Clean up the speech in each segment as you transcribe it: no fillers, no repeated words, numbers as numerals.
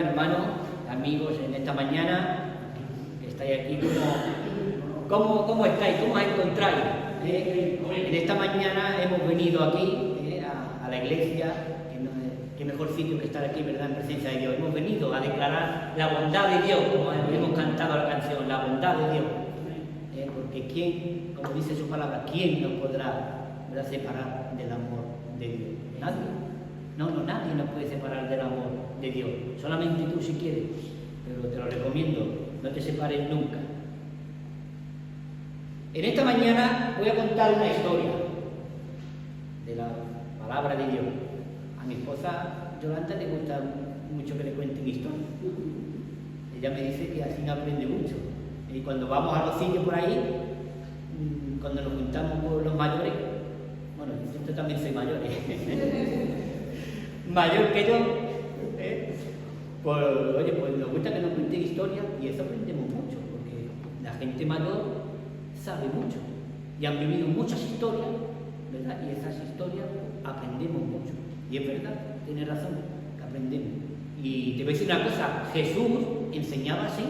hermanos, amigos, en esta mañana que estáis aquí, ¿cómo estáis? ¿Cómo os encontráis? En esta mañana hemos venido aquí a la iglesia, qué mejor sitio que estar aquí, ¿verdad?, en presencia de Dios. Hemos venido a declarar la bondad de Dios, como hemos cantado la canción, la bondad de Dios. Porque ¿quién, como dice su palabra, quién nos podrá, ¿verdad?, separar del amor de Dios? Nadie. No, nadie nos puede separar del amor de Dios. Solamente tú si quieres, pero te lo recomiendo, no te separes nunca. En esta mañana voy a contar una historia de la palabra de Dios. A mi esposa Yolanda le gusta mucho que le cuenten historias. Ella me dice que así no aprende mucho. Y cuando vamos a los sitios por ahí, cuando nos juntamos con los mayores, bueno, yo también soy mayor, mayor que yo, pues oye, pues nos gusta que nos cuenten historias y eso aprendemos mucho, porque la gente mayor sabe mucho y han vivido muchas historias, ¿verdad? Y esas historias aprendemos mucho. Y es verdad, tiene razón, que aprendemos. Y te voy a decir una cosa, Jesús enseñaba así,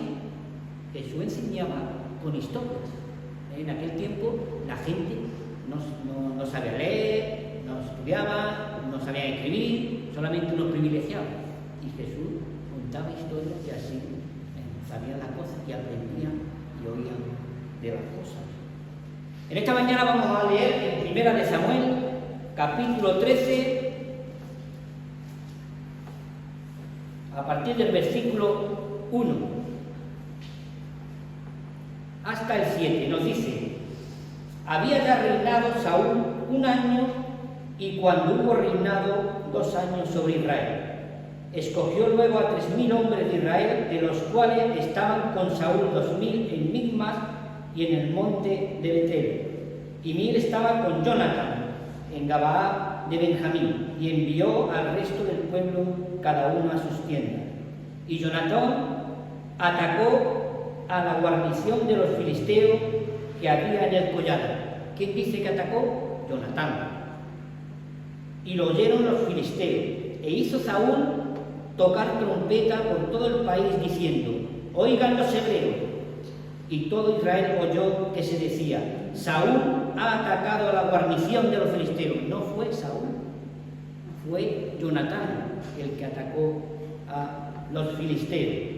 Jesús enseñaba con historias. En aquel tiempo la gente no sabía leer, no estudiaba, no sabía escribir, solamente unos privilegiados. Y Jesús contaba historias y así sabían las cosas y aprendían y oían de las cosas. En esta mañana vamos a leer en 1 de Samuel, capítulo 13, a partir del versículo 1 hasta el 7. Nos dice: había ya reinado Saúl 1 año, y cuando hubo reinado 2 años sobre Israel, escogió luego a 3000 hombres de Israel, de los cuales estaban con Saúl 2000 en Migmas y en el monte de Betel, y 1000 estaban con Jonatán en Gabaa de Benjamín, y envió al resto del pueblo cada uno a sus tiendas. Y Jonatán atacó a la guarnición de los filisteos que había en el collado. ¿Quién dice que atacó? Jonatán. Y lo oyeron los filisteos, e hizo Saúl tocar trompeta por todo el país, diciendo: oigan los hebreos. Y todo Israel oyó que se decía: Saúl ha atacado a la guarnición de los filisteos. No fue Saúl, fue Jonatán el que atacó a los filisteos.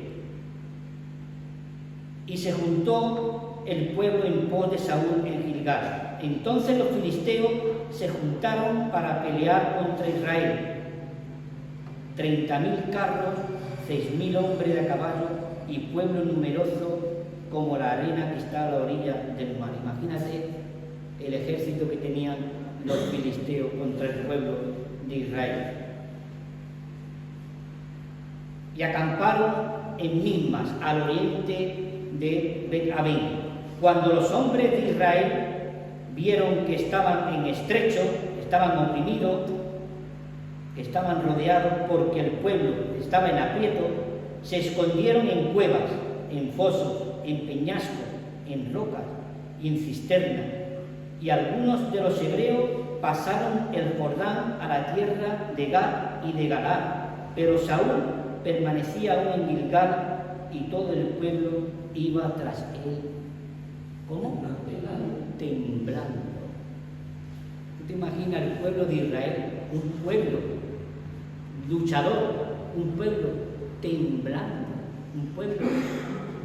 Y se juntó el pueblo en pos de Saúl en Gilgal. Entonces los filisteos se juntaron para pelear contra Israel. 30.000 carros, 6.000 hombres de a caballo y pueblo numeroso como la arena que está a la orilla del mar. Imagínate el ejército que tenían los filisteos contra el pueblo de Israel. Y acamparon en Migmas, al oriente de Bet-Aven. Cuando los hombres de Israel vieron que estaban en estrecho, estaban oprimidos, estaban rodeados porque el pueblo estaba en aprieto, se escondieron en cuevas, en fosos, en peñascos, en rocas y en cisternas. Y algunos de los hebreos pasaron el Jordán a la tierra de Gad y de Galaad, pero Saúl permanecía aún en Gilgal y todo el pueblo iba tras él. ¿Cómo? Temblando. ¿Tú te imaginas el pueblo de Israel? Un pueblo luchador, un pueblo temblando, un pueblo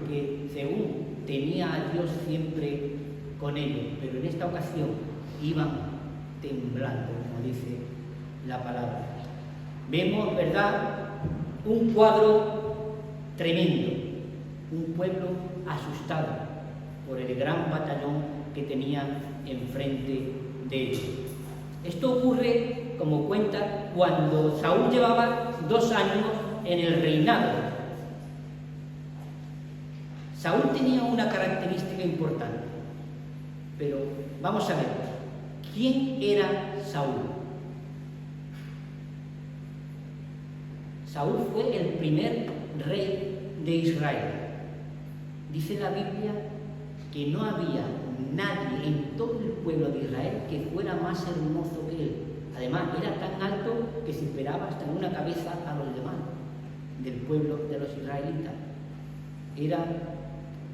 que según tenía a Dios siempre con ellos, pero en esta ocasión iban temblando, como dice la palabra. Vemos, ¿verdad?, un cuadro tremendo, un pueblo asustado por el gran batallón que tenían enfrente de ellos. Esto ocurre, como cuenta, cuando Saúl llevaba 2 años en el reinado. Saúl tenía una característica importante, pero vamos a ver, ¿quién era Saúl? Saúl fue el primer rey de Israel. Dice la Biblia que no había nadie en todo el pueblo de Israel que fuera más hermoso que él. Además, era tan alto que superaba hasta en una cabeza a los demás. del pueblo de los israelitas. Era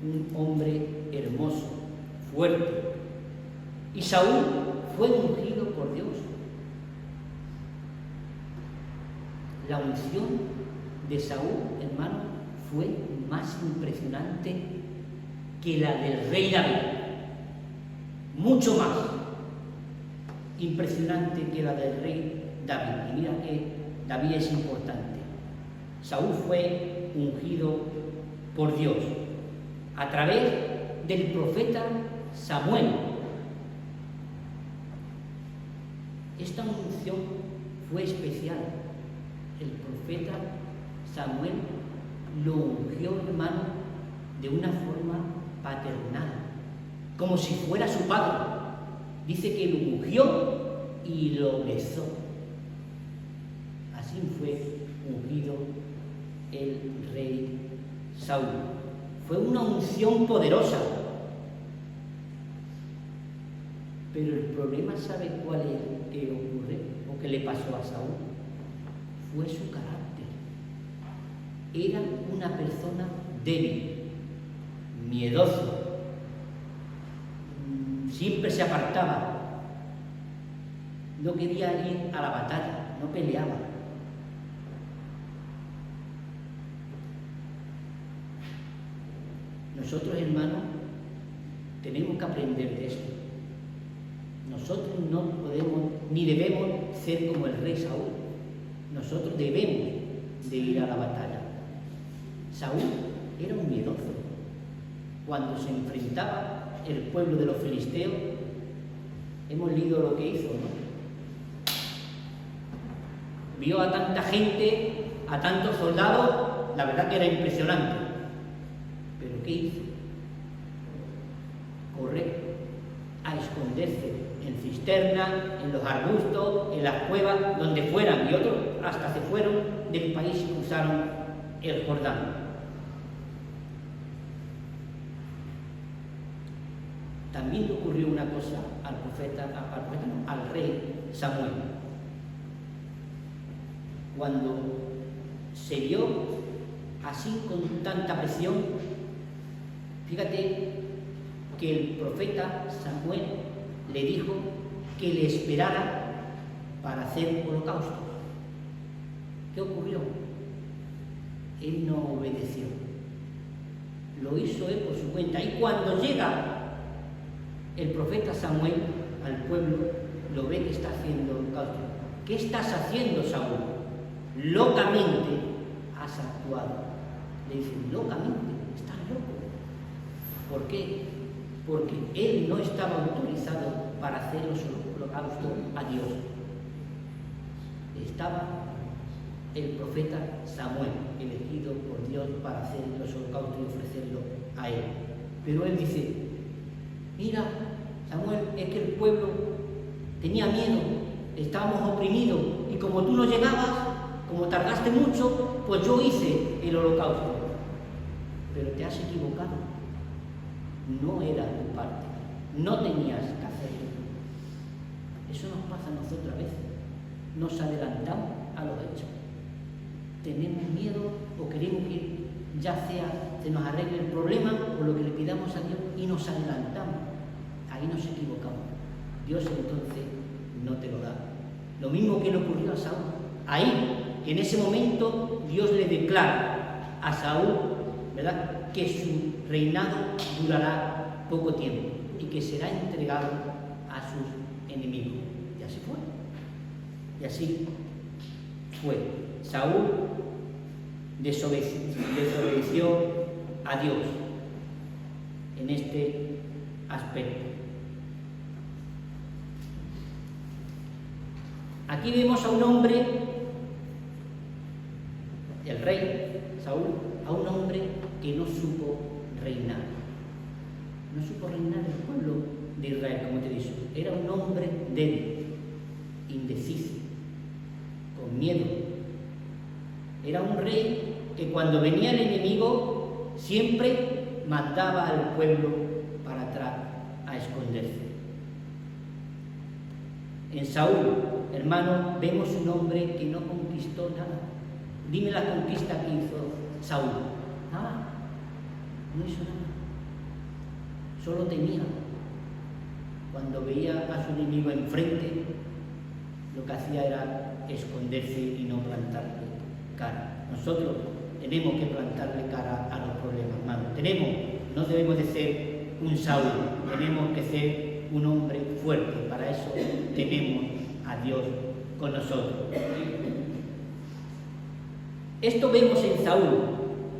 un hombre hermoso, fuerte. Y Saúl fue ungido por Dios. La unción de Saúl, hermano, fue más impresionante que la del rey David. Mucho más impresionante que la del rey David. Y mira que David es importante. Saúl fue ungido por Dios a través del profeta Samuel. Esta unción fue especial. El profeta Samuel lo ungió, hermano, de una forma paternal, como si fuera su padre. Dice que lo ungió y lo besó. Así fue ungido el rey Saúl. Fue una unción poderosa. Pero el problema, ¿sabe cuál es que ocurre o que le pasó a Saúl? Fue su carácter. Era una persona débil, miedoso, siempre se apartaba, no quería ir a la batalla, no peleaba. Nosotros, hermanos, tenemos que aprender de esto. Nosotros no podemos ni debemos ser como el rey Saúl. Nosotros debemos de ir a la batalla. Saúl era un miedoso. Cuando se enfrentaba el pueblo de los filisteos, hemos leído lo que hizo, ¿no? Vio a tanta gente, a tantos soldados, la verdad que era impresionante. ¿Pero qué hizo? Correr a esconderse en cisternas, en los arbustos, en las cuevas, donde fueran, y otros hasta se fueron del país y cruzaron el Jordán. También le ocurrió una cosa al rey Samuel. Cuando se vio así con tanta presión, fíjate que el profeta Samuel le dijo que le esperara para hacer holocaustos. ¿Qué ocurrió? Él no obedeció. Lo hizo él por su cuenta. Y cuando llega el profeta Samuel al pueblo, lo ve que está haciendo holocausto. ¿Qué estás haciendo, Saúl? Locamente has actuado. Le dicen, locamente, estás loco. ¿Por qué? Porque él no estaba autorizado para hacer los holocaustos a Dios. Estaba el profeta Samuel, elegido por Dios para hacer los holocaustos y ofrecerlo a él. Pero él dice, mira, Samuel, es que el pueblo tenía miedo, estábamos oprimidos, y como tú no llegabas, como tardaste mucho, pues yo hice el holocausto. Pero te has equivocado. No era tu parte, no tenías que hacerlo. Eso nos pasa a nosotros a veces. Nos adelantamos a los hechos. Tenemos miedo o queremos que ya sea se nos arregle el problema o lo que le pidamos a Dios y nos adelantamos. Ahí nos equivocamos. Dios entonces no te lo da. Lo mismo que le ocurrió a Saúl. Ahí, en ese momento, Dios le declara a Saúl, ¿verdad?, que su reinado durará poco tiempo y que será entregado a sus enemigos. Y así fue. Y así fue. Saúl desobedeció a Dios en este aspecto. Aquí vemos a un hombre, el rey Saúl, a un hombre que no supo reinar. No supo reinar el pueblo de Israel, como te he dicho. Era un hombre débil, indeciso, con miedo. Era un rey que cuando venía el enemigo siempre mandaba al pueblo para atrás a esconderse. En Saúl, hermano, vemos un hombre que no conquistó nada. Dime la conquista que hizo Saúl. Nada, no hizo nada. Solo temía. Cuando veía a su enemigo enfrente, lo que hacía era esconderse y no plantarle cara. Nosotros tenemos que plantarle cara a los problemas, hermanos. No debemos de ser un Saúl, tenemos que ser un hombre fuerte. Para eso tenemos a Dios con nosotros. Esto vemos en Saúl,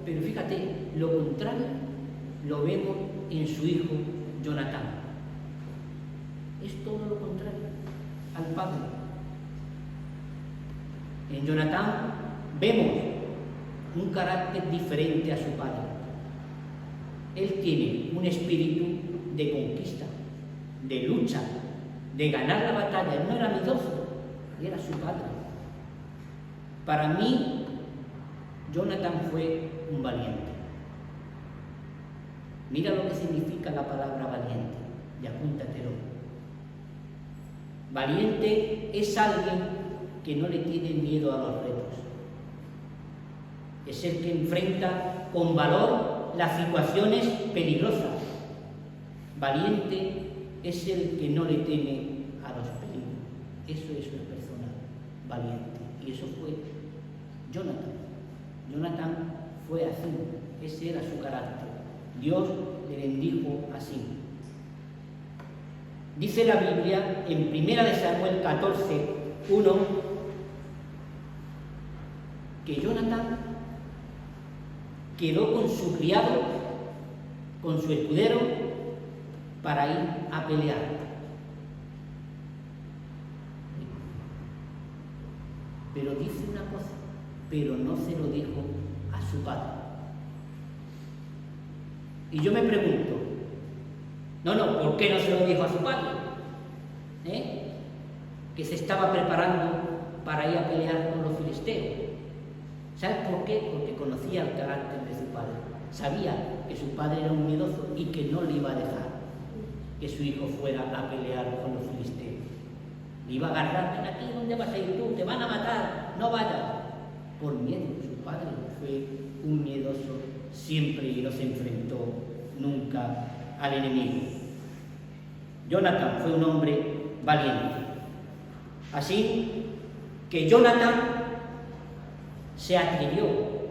pero fíjate, lo contrario lo vemos en su hijo Jonatán. Es todo lo contrario al padre. En Jonatán vemos un carácter diferente a su padre. Él tiene un espíritu de conquista, de lucha, de ganar la batalla. Él no era miedoso, él era su padre. Para mí, Jonatán fue un valiente. Mira lo que significa la palabra valiente, y apúntatelo. Valiente es alguien que no le tiene miedo a los retos. Es el que enfrenta con valor las situaciones peligrosas. Valiente es el que no le teme a los peligros. Eso es una persona valiente. Y eso fue Jonatán. Jonatán fue así. Ese era su carácter. Dios le bendijo así. Dice la Biblia en 1 Samuel 14, 1, que Jonatán quedó con su criado, con su escudero, para ir a pelear. Pero dice una cosa, pero no se lo dijo a su padre. Y yo me pregunto, ¿por qué no se lo dijo a su padre? Que se estaba preparando para ir a pelear con los filisteos. ¿Sabes por qué? Porque conocía el carácter de su padre. Sabía que su padre era un miedoso y que no le iba a dejar que su hijo fuera a pelear con los filisteos. Le iba a agarrar, ven aquí, ¿dónde vas a ir tú? Te van a matar, no vayas. Por miedo, su padre fue un miedoso siempre y no se enfrentó nunca al enemigo. Jonatán fue un hombre valiente. Así que Jonatán se atrevió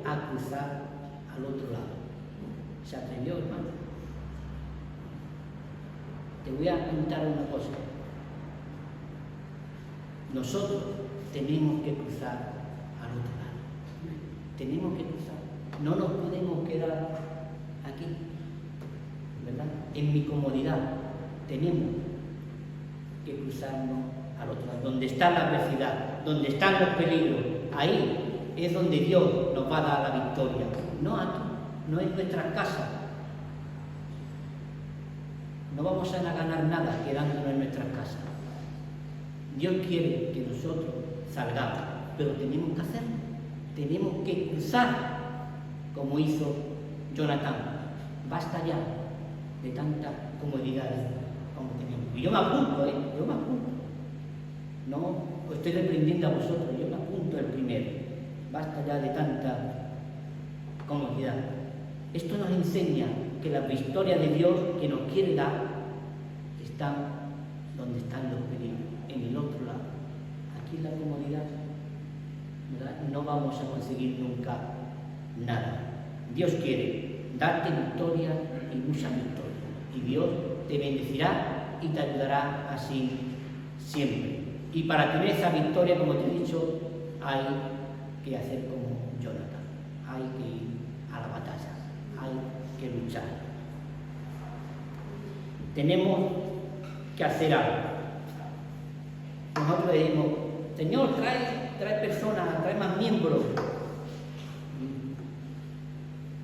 a cruzar al otro lado. Se atrevió, hermano. Te voy a contar una cosa. Nosotros tenemos que cruzar al otro lado. Tenemos que cruzar. No nos podemos quedar aquí, ¿verdad? En mi comodidad. Tenemos que cruzarnos al otro lado. Donde está la adversidad, donde están los peligros, ahí es donde Dios nos va a dar la victoria. No aquí, no en nuestras casas. No vamos a ganar nada quedándonos en nuestras casas. Dios quiere que nosotros salgamos, pero tenemos que hacerlo. Tenemos que cruzar como hizo Jonatán. Basta ya de tantas comodidades como tenemos. Y yo me apunto, yo me apunto. No os estoy reprendiendo a vosotros, yo me apunto el primero. Basta ya de tanta comodidad. Esto nos enseña que la victoria de Dios que nos quiere dar está donde están los peligros, en el otro lado. Aquí en la comodidad, ¿verdad? No vamos a conseguir nunca nada. Dios quiere darte victoria y mucha victoria. Y Dios te bendecirá y te ayudará así siempre. Y para tener esa victoria, como te he dicho, hay que hacer como Jonatán. Hay que ir a la batalla. Hay que luchar. Tenemos que hacer algo. Nosotros decimos, Señor, trae personas, trae más miembros.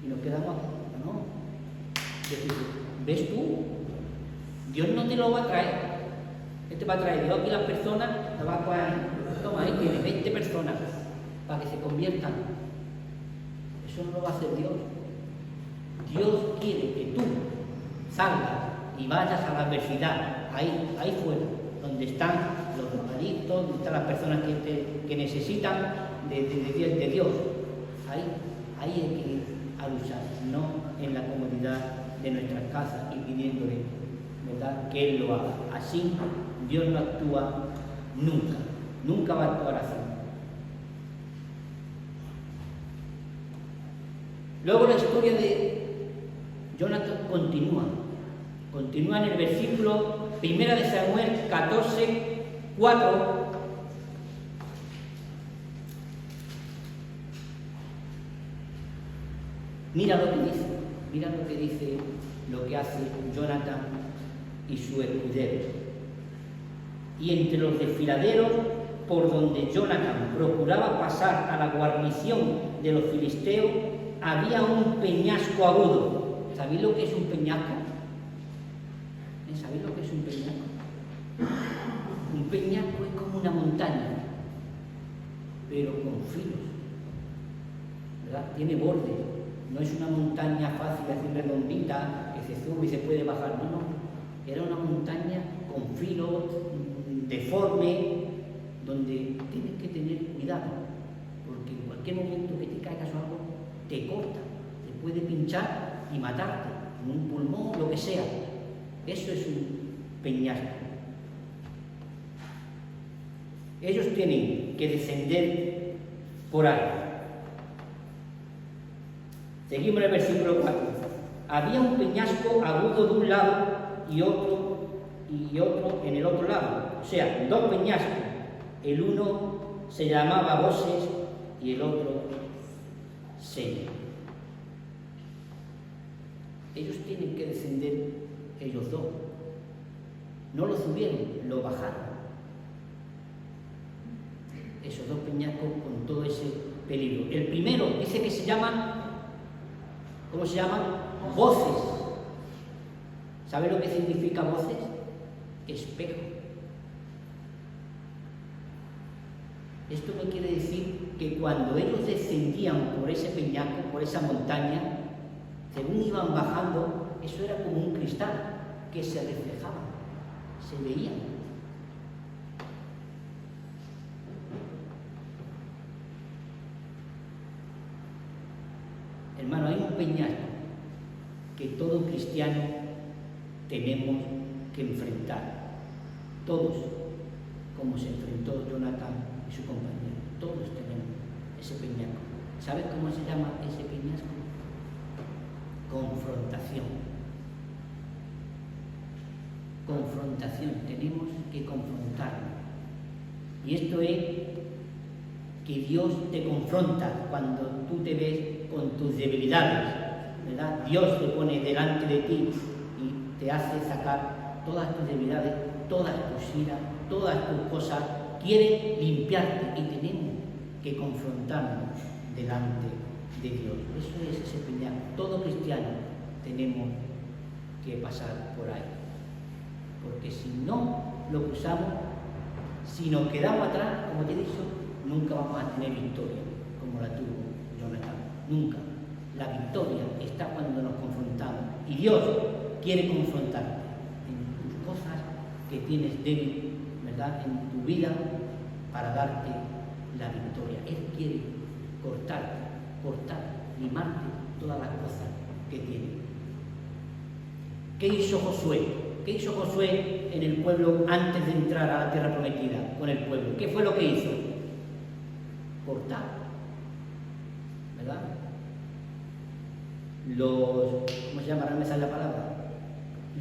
Y nos quedamos, no. ¿Ves tú? Dios no te lo va a traer. Él te va a traer. Dios aquí las personas, te va a coger. Toma, ahí tienes 20 personas para que se conviertan. Eso no lo va a hacer Dios. Dios quiere que tú salgas y vayas a la adversidad, ahí fuera, donde están los drogadictos, donde están las personas que necesitan de Dios. ahí hay que ir a luchar, no en la comodidad de nuestras casas y pidiéndole, ¿verdad?, que Él lo haga. Así Dios no actúa nunca, nunca va a actuar así. Luego la historia de Jonathan continúa en el versículo 1 de Samuel 14, 4. Mira lo que dice, lo que hace Jonathan y su escudero. Y entre los desfiladeros por donde Jonathan procuraba pasar a la guarnición de los filisteos, había un peñasco agudo. ¿Sabéis lo que es un peñasco? ¿Sabéis lo que es un peñasco? Un peñasco es como una montaña, pero con filos, ¿verdad? Tiene borde. No es una montaña fácil, así redondita, que se sube y se puede bajar. No, no. Era una montaña con filos, deforme, donde tienes que tener cuidado, porque en cualquier momento que te caigas o algo, te corta, te puede pinchar y matarte, en un pulmón, lo que sea. Eso es un peñasco. Ellos tienen que descender por ahí. Seguimos en el versículo 4. Había un peñasco agudo de un lado y otro en el otro lado. O sea, dos peñascos. El uno se llamaba Boses y el otro Sene. Ellos tienen que descender, ellos dos. No lo subieron, lo bajaron. Esos dos peñascos con todo ese peligro. El primero dice que se llama, ¿cómo se llama? Voces. ¿Sabe lo que significa voces? Espejo. Esto me quiere decir que cuando ellos descendían por ese peñasco, por esa montaña, según iban bajando, eso era como un cristal que se reflejaba, se veía. Hermano, hay un peñasco que todo cristiano tenemos que enfrentar. Todos, como se enfrentó Jonathan y su compañero, todos tenemos ese peñasco. ¿Sabes cómo se llama ese peñasco? Confrontación. Confrontación, tenemos que confrontarnos. Y esto es que Dios te confronta cuando tú te ves con tus debilidades, ¿verdad? Dios te pone delante de ti y te hace sacar todas tus debilidades, todas tus iras, todas tus cosas, quiere limpiarte y tenemos que confrontarnos delante de Dios. Eso es ese peñasco. Todo cristiano tenemos que pasar por ahí, porque si no lo cruzamos, si nos quedamos atrás, como te he dicho, nunca vamos a tener victoria como la tuvo Jonathan. Nunca. La victoria está cuando nos confrontamos. Y Dios quiere confrontarte en tus cosas que tienes débil, ¿verdad?, en tu vida, para darte la victoria. Él quiere cortar, limarte todas las cosas que tienes. ¿Qué hizo Josué? ¿Qué hizo Josué en el pueblo antes de entrar a la tierra prometida con el pueblo? ¿Qué fue lo que hizo? Cortar, ¿verdad? ¿Cómo se llama? No me sale la palabra.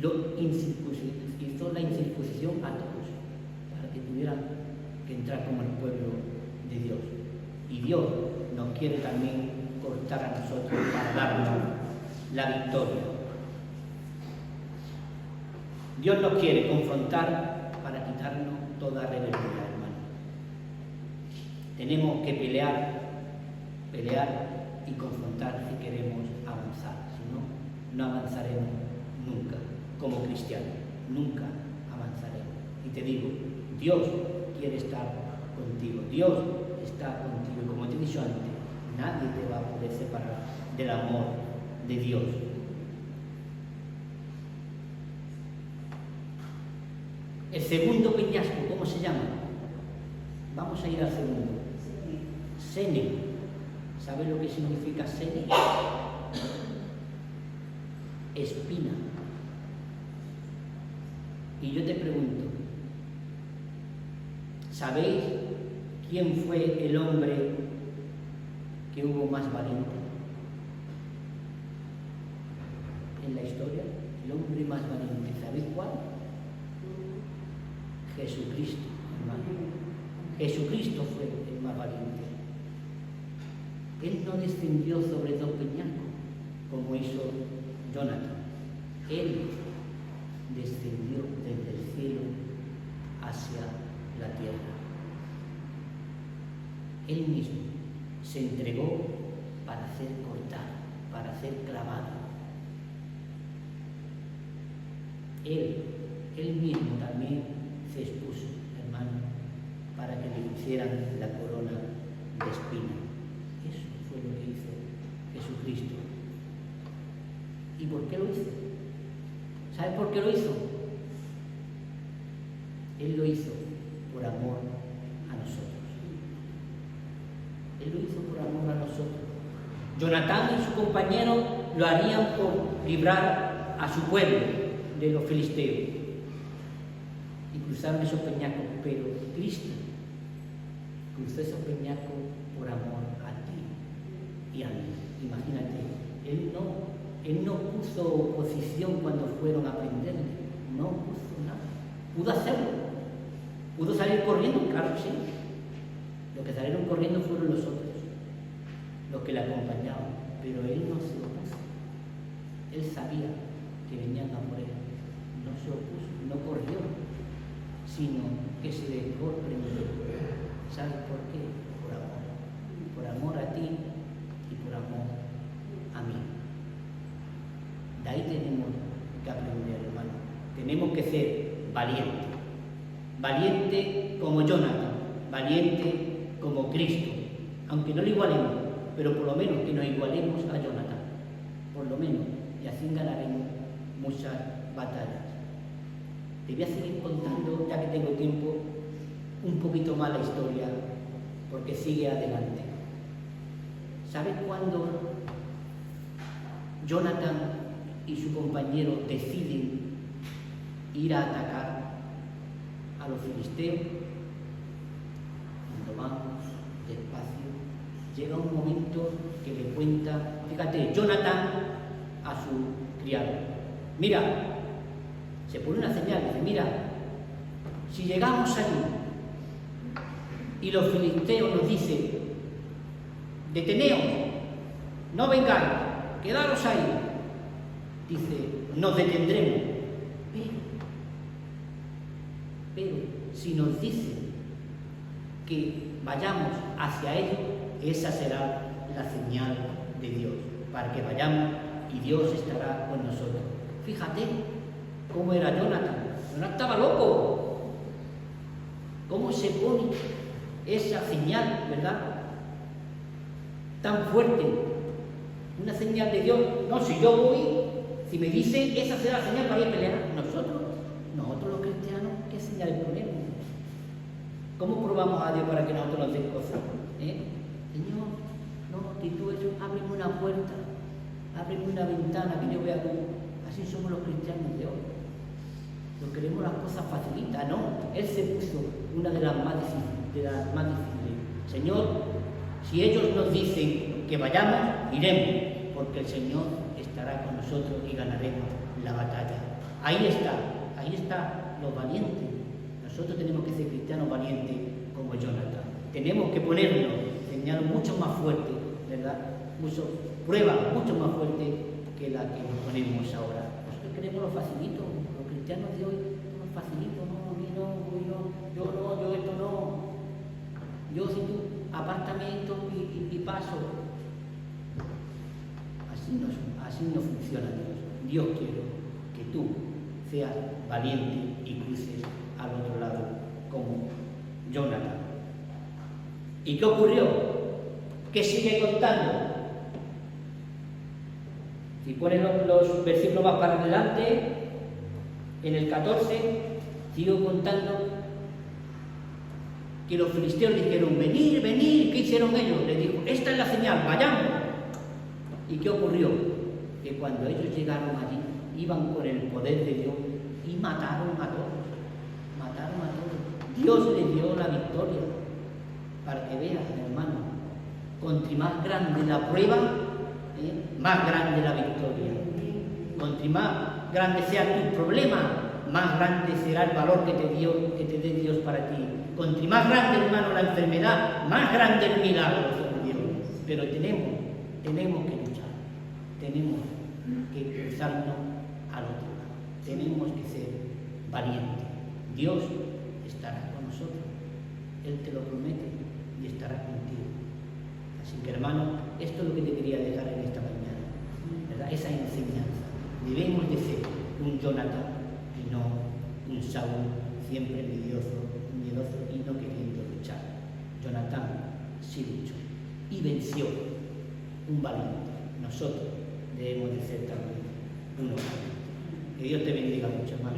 Hizo la incircuncisión a todos, para que tuvieran que entrar como el pueblo de Dios. Y Dios nos quiere también cortar a nosotros para darnos la victoria. Dios nos quiere confrontar para quitarnos toda rebeldía, hermano. Tenemos que pelear y confrontar si queremos avanzar. Si no, no avanzaremos nunca como cristianos. Nunca avanzaremos. Y te digo, Dios quiere estar contigo. Dios está contigo. Y como te he dicho antes, nadie te va a poder separar del amor de Dios. El segundo peñasco, ¿cómo se llama? Vamos a ir al segundo. Sene. ¿Sabes lo que significa sene? Espina. Y yo te pregunto, ¿sabéis quién fue el hombre que hubo más valiente en la historia? El hombre más valiente, ¿sabéis cuál? Jesucristo, hermano. Jesucristo fue el más valiente. Él no descendió sobre dos peñascos como hizo Jonathan. Él descendió desde el cielo hacia la tierra. Él mismo se entregó para ser cortado, para ser clavado. Él mismo también se expuso, hermano, para que le hicieran la corona de espina. Eso fue lo que hizo Jesucristo. ¿Y por qué lo hizo? ¿Sabes por qué lo hizo? Él lo hizo por amor a nosotros. Él lo hizo por amor a nosotros. Jonatán y su compañero lo harían por librar a su pueblo de los filisteos y cruzaron esos peñascos, pero Cristo cruzó esos peñascos por amor a ti y a mí. Imagínate, Él no puso oposición cuando fueron a prenderle, no puso nada. Pudo hacerlo, pudo salir corriendo, claro que sí. Los que salieron corriendo fueron los otros, los que le acompañaban, pero Él no se opuso. Él sabía que venían a por Él, no se opuso, no corrió, sino que se dejó prender. ¿Sabes por qué? Por amor a ti y por amor a mí. De ahí tenemos que aprender, hermano. Tenemos que ser valientes. Valiente como Jonathan, valiente como Cristo. Aunque no lo igualemos, pero por lo menos que nos igualemos a Jonathan. Por lo menos. Y así ganaremos muchas batallas. Te voy a seguir contando, ya que tengo tiempo, un poquito más la historia, porque sigue adelante. ¿Sabes cuándo Jonathan y su compañero deciden ir a atacar a los filisteos? Cuando van despacio, llega un momento que le cuenta, fíjate, Jonathan a su criado: mira, se pone una señal, dice, mira, si llegamos allí y los filisteos nos dicen, deteneos, no vengáis, quedaros ahí, dice, nos detendremos, pero si nos dicen que vayamos hacia ellos, esa será la señal de Dios, para que vayamos y Dios estará con nosotros. Fíjate cómo era Jonathan. Jonathan estaba loco. ¿Cómo se pone esa señal, verdad? Tan fuerte. Una señal de Dios. No, si yo voy, si me dicen, esa será la señal para ir a pelear. Nosotros los cristianos, ¿qué señales ponemos? ¿Cómo probamos a Dios para que nosotros nos den cosas? Señor, no, si tú eso, ábreme una puerta, ábreme una ventana que yo vea cómo. Así somos los cristianos de hoy. No queremos las cosas facilitas, ¿no? Él se puso una de las más difíciles. Señor, si ellos nos dicen que vayamos, iremos, porque el Señor estará con nosotros y ganaremos la batalla. Ahí está los valientes. Nosotros tenemos que ser cristianos valientes como Jonathan. Tenemos que ponernos señal mucho más fuerte, ¿verdad? Pruebas mucho más fuertes que la que nos ponemos ahora. Nosotros queremos lo facilito, los cristianos de hoy, lo facilito, no, a mí no, yo esto no. Yo si tú, apártame esto y paso. Así no funciona Dios. Dios quiere que tú seas valiente y cruces al otro lado como Jonathan. ¿Y qué ocurrió? ¿Qué sigue contando? Si ponen los versículos más para adelante, en el 14, sigo contando que los filisteos dijeron, venid, venid. ¿Qué hicieron ellos? Le dijo, esta es la señal, vayamos. ¿Y qué ocurrió? Que cuando ellos llegaron allí, iban con el poder de Dios y mataron a todos. Mataron a todos. Dios les dio la victoria. Para que veas, hermano, cuanto más grande la prueba, más grande la victoria. Cuanto más grande sea tu problema, más grande será el valor que te dé Dios para ti. Cuanto más grande, hermano, la enfermedad, más grande el milagro de Dios. Pero tenemos que luchar, tenemos que cruzarnos al otro lado, tenemos que ser valientes. Dios estará con nosotros, Él te lo promete y estará contigo. Así que, hermano, esto es lo que te quería dejar en esta mañana, ¿verdad? Esa enseñanza. Debemos de ser un Jonatán y no un Saúl siempre miedoso y no queriendo luchar. Jonatán sí luchó y venció, un valiente. Nosotros debemos de ser también unos valientes. Que Dios te bendiga mucho, hermano.